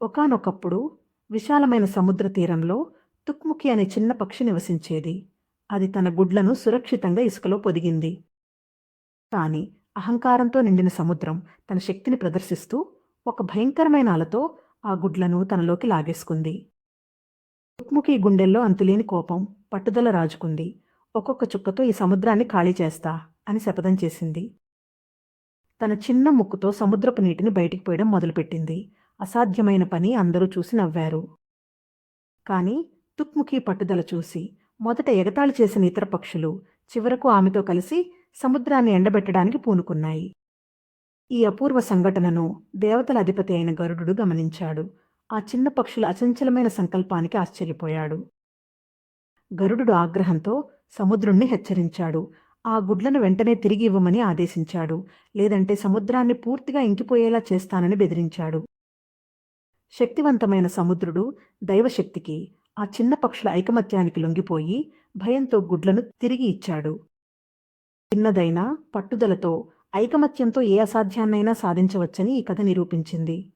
ఒకానొకప్పుడు విశాలమైన సముద్ర తీరంలో తుక్ముకి అనే చిన్న పక్షి నివసించేది. అది తన గుడ్లను సురక్షితంగా ఇసుకలో పొదిగింది. కాని అహంకారంతో నిండిన సముద్రం తన శక్తిని ప్రదర్శిస్తూ ఒక భయంకరమైన అలతో ఆ గుడ్లను తనలోకి లాగేసుకుంది. తుక్ముకి గుండెల్లో అంతులేని కోపం, పట్టుదల రాజుకుంది. ఒక్కొక్క చుక్కతో ఈ సముద్రాన్ని ఖాళీ చేస్తా అని శపథం చేసింది. తన చిన్న ముక్కుతో సముద్రపు నీటిని బయటికి పోయడం మొదలుపెట్టింది. అసాధ్యమైన పని అందరూ చూసి నవ్వారు. కాని తుక్ముకి పట్టుదల చూసి మొదట ఎగతాళి చేసిన ఇతర పక్షులు చివరకు ఆమెతో కలిసి సముద్రాన్ని ఎండబెట్టడానికి పూనుకున్నాయి. ఈ అపూర్వ సంఘటనను దేవతల అధిపతి అయిన గరుడు గమనించాడు. ఆ చిన్న పక్షుల అచంచలమైన సంకల్పానికి ఆశ్చర్యపోయాడు. గరుడు ఆగ్రహంతో సముద్రుణ్ణి హెచ్చరించాడు. ఆ గుడ్లను వెంటనే తిరిగి ఇవ్వమని ఆదేశించాడు. లేదంటే సముద్రాన్ని పూర్తిగా ఇంకిపోయేలా చేస్తానని బెదిరించాడు. శక్తివంతమైన సముద్రుడు దైవశక్తికి, ఆ చిన్న పక్షుల ఐకమత్యానికి లొంగిపోయి భయంతో గుడ్లను తిరిగి ఇచ్చాడు. చిన్నదైనా పట్టుదలతో, ఐకమత్యంతో ఏ అసాధ్యాన్నైనా సాధించవచ్చని ఈ కథ నిరూపించింది.